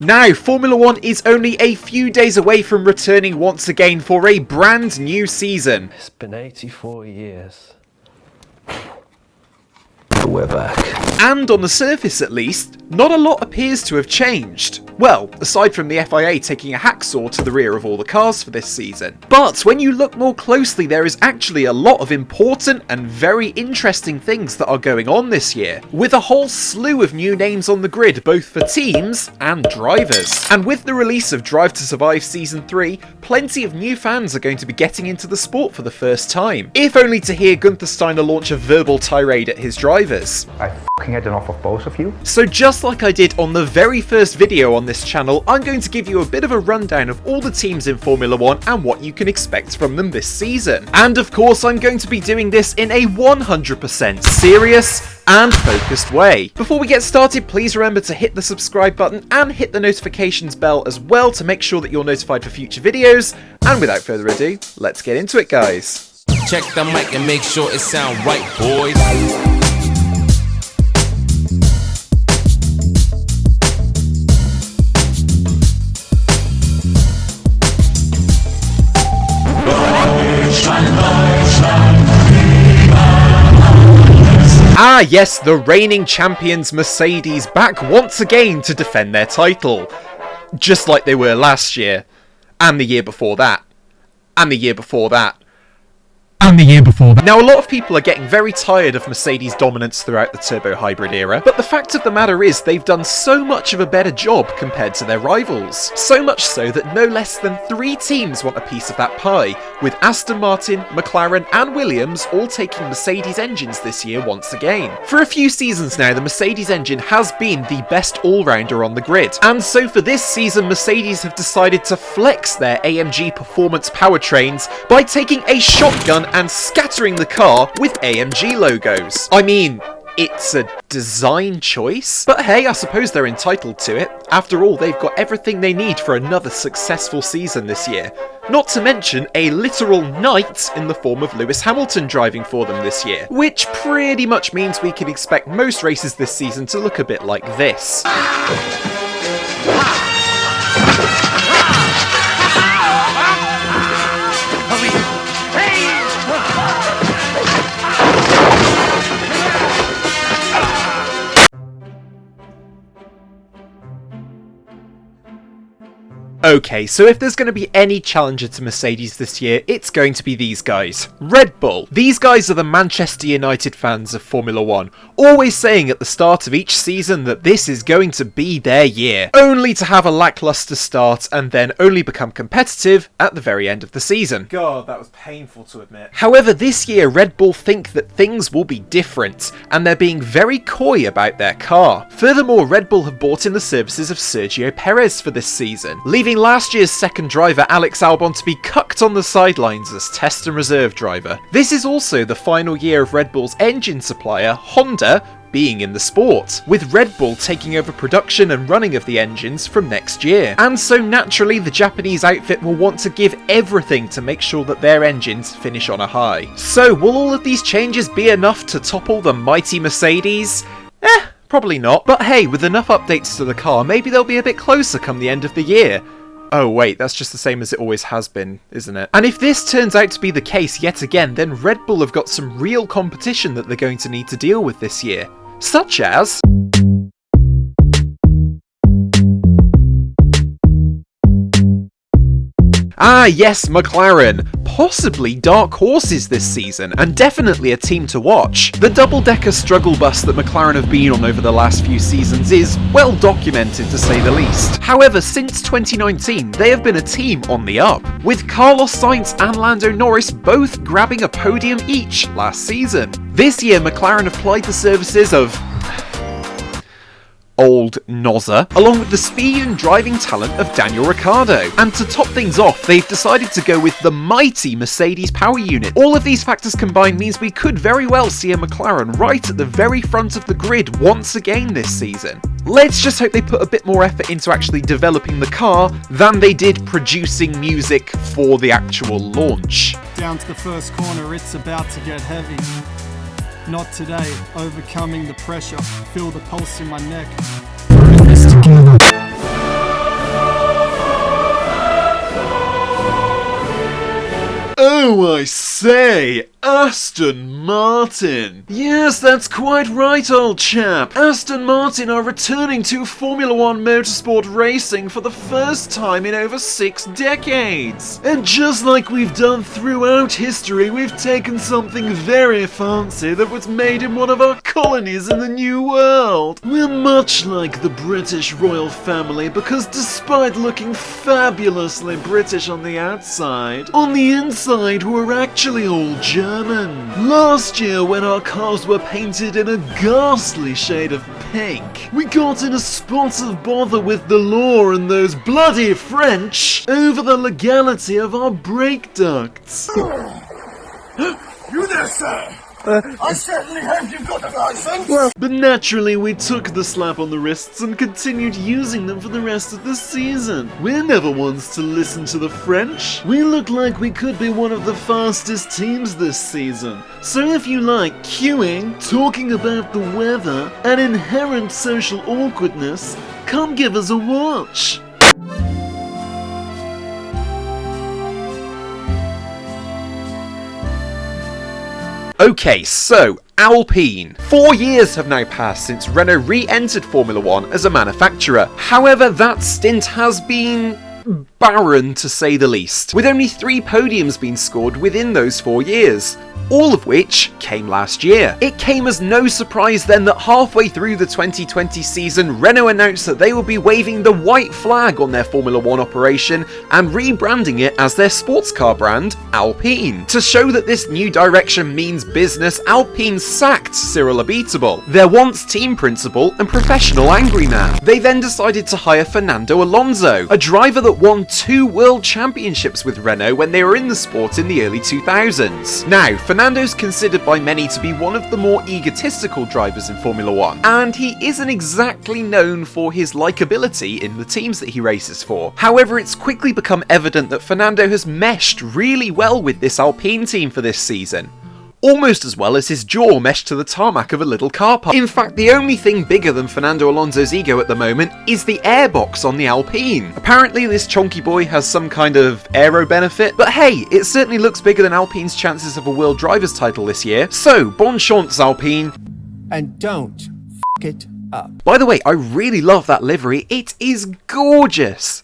Now, Formula 1 is only a few days away from returning once again for a brand new season. It's been 84 years. We're back. And on the surface at least, not a lot appears to have changed. Well, aside from the FIA taking a hacksaw to the rear of all the cars for this season. But when you look more closely, there is actually a lot of important and very interesting things that are going on this year, with a whole slew of new names on the grid, both for teams and drivers. And with the release of Drive to Survive Season 3, plenty of new fans are going to be getting into the sport for the first time, if only to hear Gunther Steiner launch a verbal tirade at his drivers. I f***ing had enough of both of you. So just like I did on the very first video on this channel, I'm going to give you a bit of a rundown of all the teams in Formula 1 and what you can expect from them this season. And of course, I'm going to be doing this in a 100% serious and focused way. Before we get started, please remember to hit the subscribe button and hit the notifications bell as well to make sure that you're notified for future videos. And without further ado, let's get into it, guys. Check the mic and make sure it sound right, boys. Ah yes, the reigning champions Mercedes back once again to defend their title. Just like they were last year, and the year before that, and the year before that, and the year before that. Now, a lot of people are getting very tired of Mercedes' dominance throughout the turbo hybrid era, but the fact of the matter is they've done so much of a better job compared to their rivals. So much so that no less than 3 teams want a piece of that pie, with Aston Martin, McLaren and Williams all taking Mercedes engines this year once again. For a few seasons now, the Mercedes engine has been the best all-rounder on the grid, and so for this season Mercedes have decided to flex their AMG performance powertrains by taking a shotgun and scattering the car with AMG logos. I mean, it's a design choice, but hey, I suppose they're entitled to it. After all, they've got everything they need for another successful season this year. Not to mention a literal knight in the form of Lewis Hamilton driving for them this year, which pretty much means we can expect most races this season to look a bit like this. Okay, so if there's going to be any challenger to Mercedes this year, it's going to be these guys. Red Bull. These guys are the Manchester United fans of Formula 1, always saying at the start of each season that this is going to be their year, only to have a lackluster start and then only become competitive at the very end of the season. God, that was painful to admit. However, this year Red Bull think that things will be different, and they're being very coy about their car. Furthermore, Red Bull have bought in the services of Sergio Perez for this season, leaving last year's second driver Alex Albon to be cucked on the sidelines as test and reserve driver. This is also the final year of Red Bull's engine supplier, Honda, being in the sport, with Red Bull taking over production and running of the engines from next year. And so naturally the Japanese outfit will want to give everything to make sure that their engines finish on a high. So will all of these changes be enough to topple the mighty Mercedes? Probably not, but hey, with enough updates to the car, maybe they'll be a bit closer come the end of the year. Oh wait, that's just the same as it always has been, isn't it? And if this turns out to be the case yet again, then Red Bull have got some real competition that they're going to need to deal with this year. Such as... Ah yes, McLaren. Possibly dark horses this season, and definitely a team to watch. The double-decker struggle bus that McLaren have been on over the last few seasons is well documented to say the least. However, since 2019, they have been a team on the up, with Carlos Sainz and Lando Norris both grabbing a podium each last season. This year, McLaren have plied the services of old Nozza, along with the speed and driving talent of Daniel Ricciardo. And to top things off, they've decided to go with the mighty Mercedes power unit. All of these factors combined means we could very well see a McLaren right at the very front of the grid once again this season. Let's just hope they put a bit more effort into actually developing the car than they did producing music for the actual launch. Down to the first corner, it's about to get heavy. Not today, overcoming the pressure, feel the pulse in my neck. We're in this together. Oh, I say, Aston Martin. Yes, that's quite right, old chap. Aston Martin are returning to Formula One motorsport racing for the first time in over 6 decades. And just like we've done throughout history, we've taken something very fancy that was made in one of our colonies in the New World. We're much like the British royal family because despite looking fabulously British on the outside, on the inside we're actually all German. Last year when our cars were painted in a ghastly shade of pink, we got in a spot of bother with the law and those bloody French over the legality of our brake ducts. You there, sir? I certainly hope you've got a license. But naturally we took the slap on the wrists and continued using them for the rest of the season. We're never ones to listen to the French. We look like we could be one of the fastest teams this season. So if you like queuing, talking about the weather, and inherent social awkwardness, come give us a watch. Okay, so Alpine. 4 years have now passed since Renault re-entered Formula One as a manufacturer. However, that stint has been barren to say the least, with only 3 podiums being scored within those 4 years. All of which came last year. It came as no surprise then that halfway through the 2020 season, Renault announced that they would be waving the white flag on their Formula One operation and rebranding it as their sports car brand, Alpine. To show that this new direction means business, Alpine sacked Cyril Abiteboul, their once team principal and professional angry man. They then decided to hire Fernando Alonso, a driver that won 2 world championships with Renault when they were in the sport in the early 2000s. Now, Fernando's considered by many to be one of the more egotistical drivers in Formula One, and he isn't exactly known for his likability in the teams that he races for. However, it's quickly become evident that Fernando has meshed really well with this Alpine team for this season. Almost as well as his jaw meshed to the tarmac of a little car park. In fact, the only thing bigger than Fernando Alonso's ego at the moment is the airbox on the Alpine. Apparently this chonky boy has some kind of aero benefit, but hey, it certainly looks bigger than Alpine's chances of a World Drivers' title this year. So, bon chance Alpine. And don't f*** it up. By the way, I really love that livery, it is gorgeous!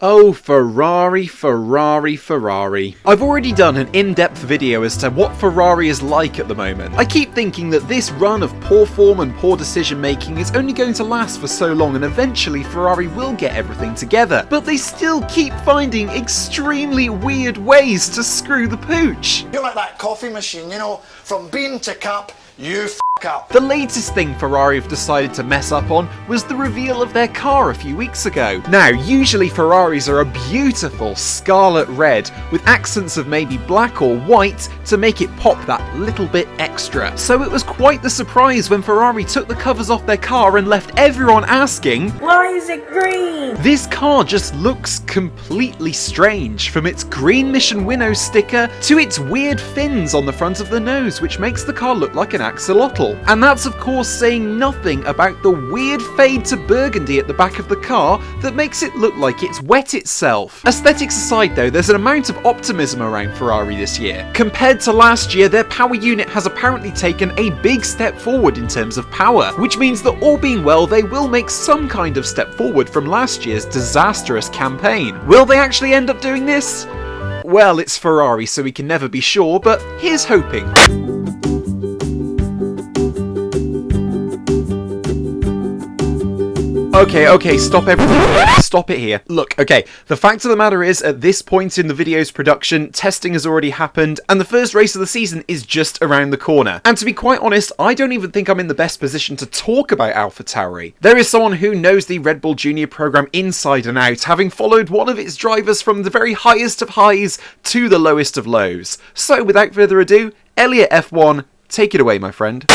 Oh, Ferrari, Ferrari, Ferrari. I've already done an in-depth video as to what Ferrari is like at the moment. I keep thinking that this run of poor form and poor decision making is only going to last for so long and eventually Ferrari will get everything together. But they still keep finding extremely weird ways to screw the pooch. You're like that coffee machine, you know, from bean to cup, you f*** up. The latest thing Ferrari have decided to mess up on was the reveal of their car a few weeks ago. Now, usually Ferraris are a beautiful scarlet red with accents of maybe black or white to make it pop that little bit extra. So it was quite the surprise when Ferrari took the covers off their car and left everyone asking, why is it green? This car just looks completely strange, from its green Mission Winnow sticker to its weird fins on the front of the nose, which makes the car look like an axolotl. And that's of course saying nothing about the weird fade to burgundy at the back of the car that makes it look like it's wet itself. Aesthetics aside though, there's an amount of optimism around Ferrari this year. Compared to last year, their power unit has apparently taken a big step forward in terms of power, which means that all being well, they will make some kind of step forward from last year's disastrous campaign. Will they actually end up doing this? Well, it's Ferrari, so we can never be sure, but here's hoping. Okay, stop everything. Stop it here. Look, okay, the fact of the matter is, at this point in the video's production, testing has already happened, and the first race of the season is just around the corner. And to be quite honest, I don't even think I'm in the best position to talk about AlphaTauri. There is someone who knows the Red Bull Junior program inside and out, having followed one of its drivers from the very highest of highs to the lowest of lows. So, without further ado, Elliot F1, take it away, my friend.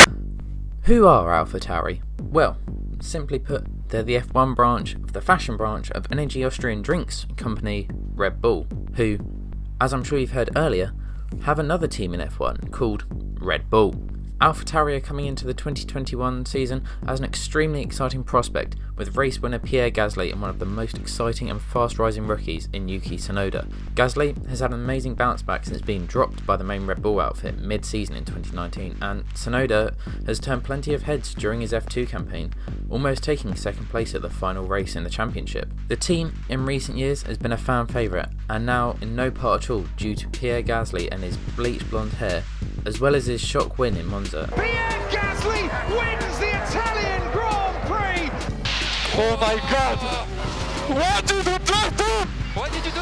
Who are AlphaTauri? Well, simply put, they're the F1 branch of the fashion branch of energy Austrian drinks company Red Bull, who, as I'm sure you've heard earlier, have another team in F1 called Red Bull. AlphaTauri are coming into the 2021 season as an extremely exciting prospect, with race winner Pierre Gasly and one of the most exciting and fast rising rookies in Yuki Tsunoda. Gasly has had an amazing bounce back since being dropped by the main Red Bull outfit mid-season in 2019, and Tsunoda has turned plenty of heads during his F2 campaign, almost taking second place at the final race in the championship. The team in recent years has been a fan favourite, and now in no part at all due to Pierre Gasly and his bleached blonde hair, as well as his shock win in Monza. Pierre Gasly wins the Italian Grand Prix! Oh my god! What did you do? What did you do?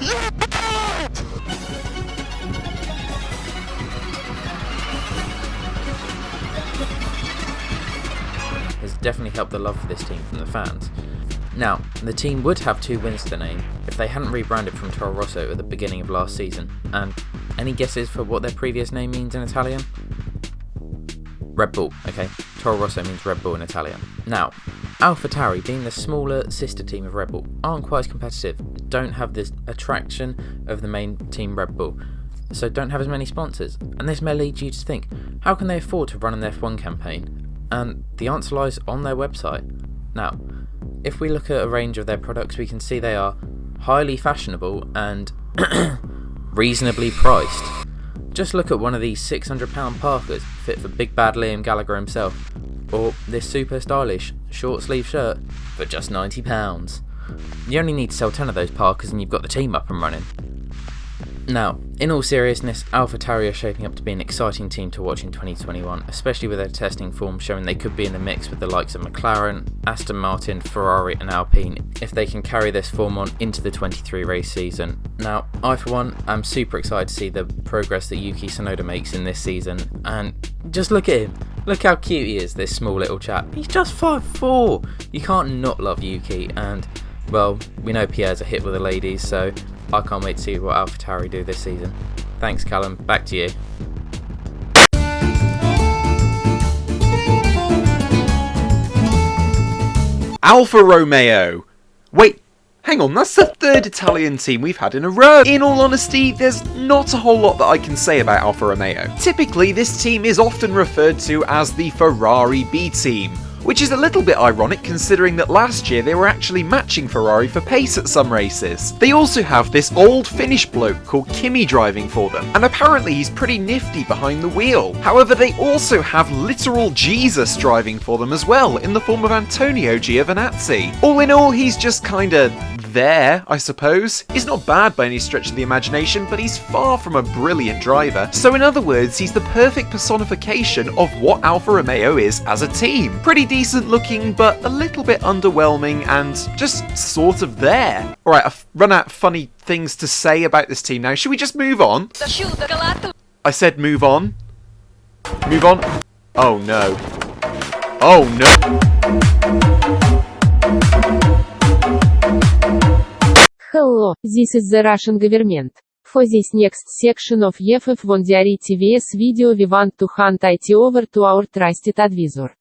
You died! Has definitely helped the love for this team from the fans. Now, the team would have 2 wins to their name if they hadn't rebranded from Toro Rosso at the beginning of last season. And any guesses for what their previous name means in Italian? Red Bull, okay. Toro Rosso means Red Bull in Italian. Now, AlphaTauri, being the smaller sister team of Red Bull, aren't quite as competitive, don't have this attraction of the main team Red Bull, so don't have as many sponsors. And this may lead you to think, how can they afford to run an F1 campaign? And the answer lies on their website. Now, if we look at a range of their products, we can see they are highly fashionable and reasonably priced. Just look at one of these £600 parkas fit for big bad Liam Gallagher himself, or this super stylish short sleeve shirt for just £90. You only need to sell 10 of those parkas and you've got the team up and running. Now, in all seriousness, AlphaTauri are shaping up to be an exciting team to watch in 2021, especially with their testing form showing they could be in the mix with the likes of McLaren, Aston Martin, Ferrari and Alpine if they can carry this form on into the 23 race season. Now, I for one am super excited to see the progress that Yuki Tsunoda makes in this season, and just look at him. Look how cute he is, this small little chap. He's just 5'4". You can't not love Yuki, and well, we know Pierre's a hit with the ladies, so I can't wait to see what AlphaTauri do this season. Thanks, Callum. Back to you. Alfa Romeo. Wait, hang on, that's the 3rd Italian team we've had in a row. In all honesty, there's not a whole lot that I can say about Alfa Romeo. Typically, this team is often referred to as the Ferrari B team, which is a little bit ironic considering that last year they were actually matching Ferrari for pace at some races. They also have this old Finnish bloke called Kimi driving for them, and apparently he's pretty nifty behind the wheel. However, they also have literal Jesus driving for them as well, in the form of Antonio Giovinazzi. All in all, he's just kinda there, I suppose. He's not bad by any stretch of the imagination, but he's far from a brilliant driver. So in other words, he's the perfect personification of what Alfa Romeo is as a team. Pretty decent looking, but a little bit underwhelming and just sort of there. Alright, I've run out of funny things to say about this team now. Should we just move on? I said move on. Move on. Oh no. Oh no. Hello, this is the Russian government. For this next section of FF1 TVS video we want to hand it over to our trusted advisor.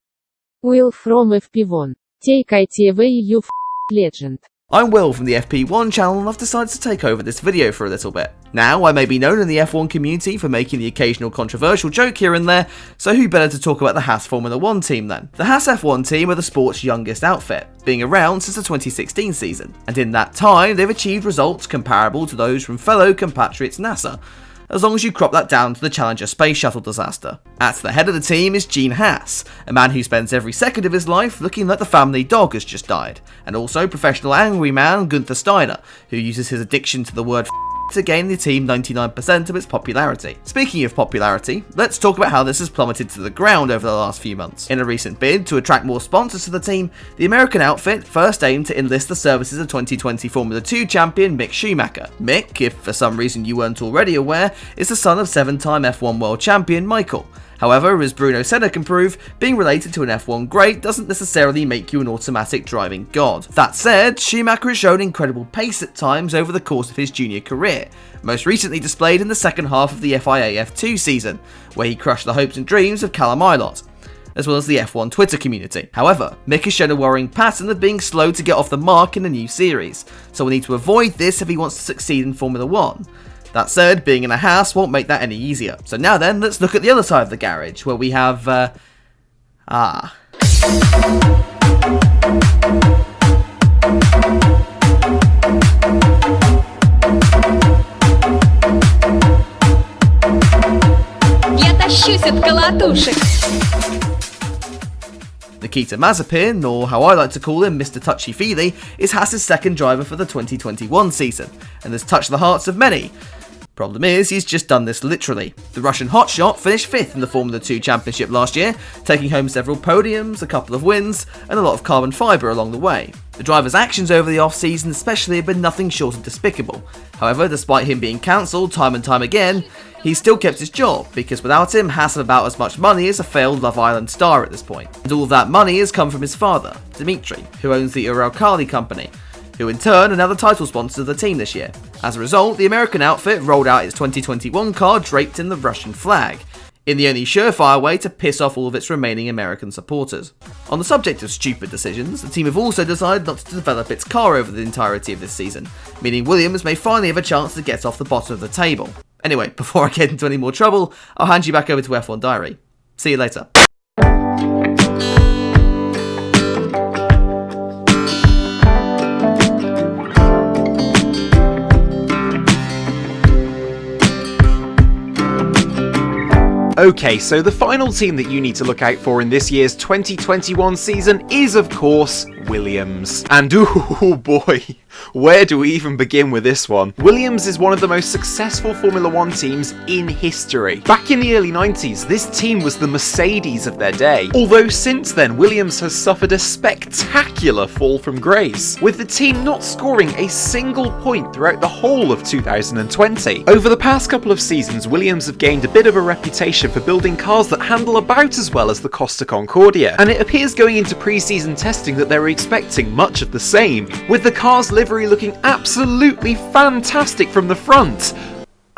Will from FP1. Take it away, you legend. I'm Will from the FP1 channel and I've decided to take over this video for a little bit. Now, I may be known in the F1 community for making the occasional controversial joke here and there, so who better to talk about the Haas Formula 1 team then? The Haas F1 team are the sport's youngest outfit, being around since the 2016 season, and in that time they've achieved results comparable to those from fellow compatriots NASA, as long as you crop that down to the Challenger space shuttle disaster. At the head of the team is Gene Haas, a man who spends every second of his life looking like the family dog has just died, and also professional angry man Gunther Steiner, who uses his addiction to the word to gain the team 99% of its popularity. Speaking of popularity, let's talk about how this has plummeted to the ground over the last few months. In a recent bid to attract more sponsors to the team, the American outfit first aimed to enlist the services of 2020 Formula 2 champion Mick Schumacher. Mick, if for some reason you weren't already aware, is the son of 7-time F1 world champion Michael. However, as Bruno Senna can prove, being related to an F1 great doesn't necessarily make you an automatic driving god. That said, Schumacher has shown incredible pace at times over the course of his junior career, most recently displayed in the second half of the FIA F2 season, where he crushed the hopes and dreams of Callum Ilott, as well as the F1 Twitter community. However, Mick has shown a worrying pattern of being slow to get off the mark in the new series, so we'll need to avoid this if he wants to succeed in Formula 1. That said, being in a Haas won't make that any easier. So now then, let's look at the other side of the garage, where we have, Я тащусь от колотушек. Nikita Mazepin, or how I like to call him, Mr. Touchy-Feely, is Haas's second driver for the 2021 season, and has touched the hearts of many. Problem is, he's just done this literally. The Russian hotshot finished 5th in the Formula 2 Championship last year, taking home several podiums, a couple of wins, and a lot of carbon fibre along the way. The driver's actions over the off-season especially have been nothing short of despicable. However, despite him being cancelled time and time again, he's still kept his job, because without him, Haas have about as much money as a failed Love Island star at this point. And all of that money has come from his father, Dmitry, who owns the Uralkali company, who in turn are now the title sponsors of the team this year. As a result, the American outfit rolled out its 2021 car draped in the Russian flag, in the only surefire way to piss off all of its remaining American supporters. On the subject of stupid decisions, the team have also decided not to develop its car over the entirety of this season, meaning Williams may finally have a chance to get off the bottom of the table. Anyway, before I get into any more trouble, I'll hand you back over to F1 Diary. See you later. Okay, so the final team that you need to look out for in this year's 2021 season is, of course, Williams. And ooh boy, where do we even begin with this one? Williams is one of the most successful Formula 1 teams in history. Back in the early 90s, this team was the Mercedes of their day. Although since then, Williams has suffered a spectacular fall from grace, with the team not scoring a single point throughout the whole of 2020. Over the past couple of seasons, Williams have gained a bit of a reputation for building cars that handle about as well as the Costa Concordia, and it appears going into pre-season testing that they were expecting much of the same, with the car's livery looking absolutely fantastic from the front.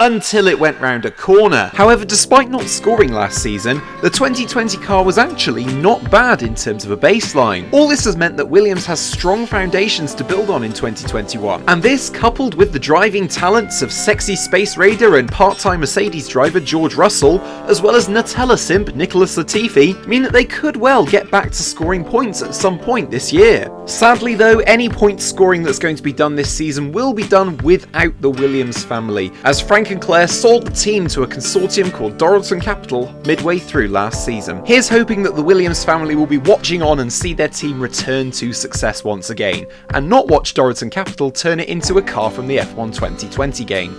Until it went round a corner. However, despite not scoring last season, the 2020 car was actually not bad in terms of a baseline. All this has meant that Williams has strong foundations to build on in 2021, and this, coupled with the driving talents of sexy space raider and part-time Mercedes driver George Russell, as well as Nutella simp Nicholas Latifi, mean that they could well get back to scoring points at some point this year. Sadly though, any point scoring that's going to be done this season will be done without the Williams family, as Frank and Claire sold the team to a consortium called Doralton Capital midway through last season. Here's hoping that the Williams family will be watching on and see their team return to success once again, and not watch Doralton Capital turn it into a car from the F1 2020 game.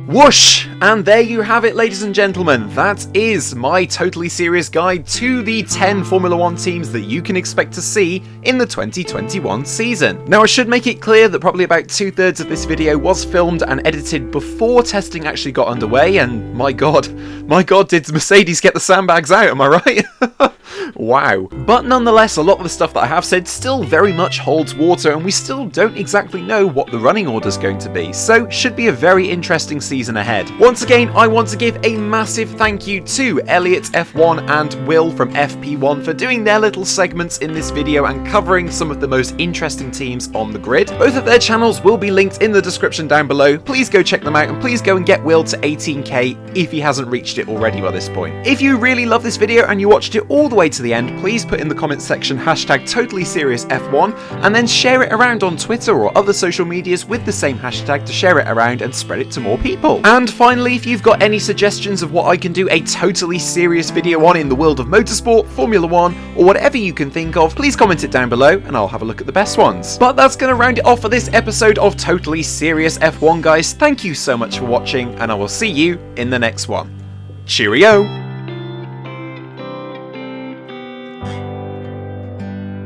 Whoosh! And there you have it, ladies and gentlemen. That is my totally serious guide to the 10 Formula 1 teams that you can expect to see in the 2021 season. Now, I should make it clear that probably about 2/3 of this video was filmed and edited before testing actually got underway, and my god, did Mercedes get the sandbags out, am I right? Wow. But nonetheless, a lot of the stuff that I have said still very much holds water, and we still don't exactly know what the running order is going to be, so should be a very interesting season ahead. Once again, I want to give a massive thank you to Elliot F1 and Will from FP1 for doing their little segments in this video and covering some of the most interesting teams on the grid. Both of their channels will be linked in the description down below. Please go check them out, and please go and get Will to 18k if he hasn't reached it already by this point. If you really love this video and you watched it all the way to the end, please put in the comments section #TotallySeriousF1 and then share it around on Twitter or other social medias with the same hashtag to share it around and spread it to more people. And finally, if you've got any suggestions of what I can do a totally serious video on in the world of motorsport, Formula 1, or whatever you can think of, please comment it down below and I'll have a look at the best ones. But that's going to round it off for this episode of Totally Serious F1, guys. Thank you so much for watching, and I will see you in the next one. Cheerio!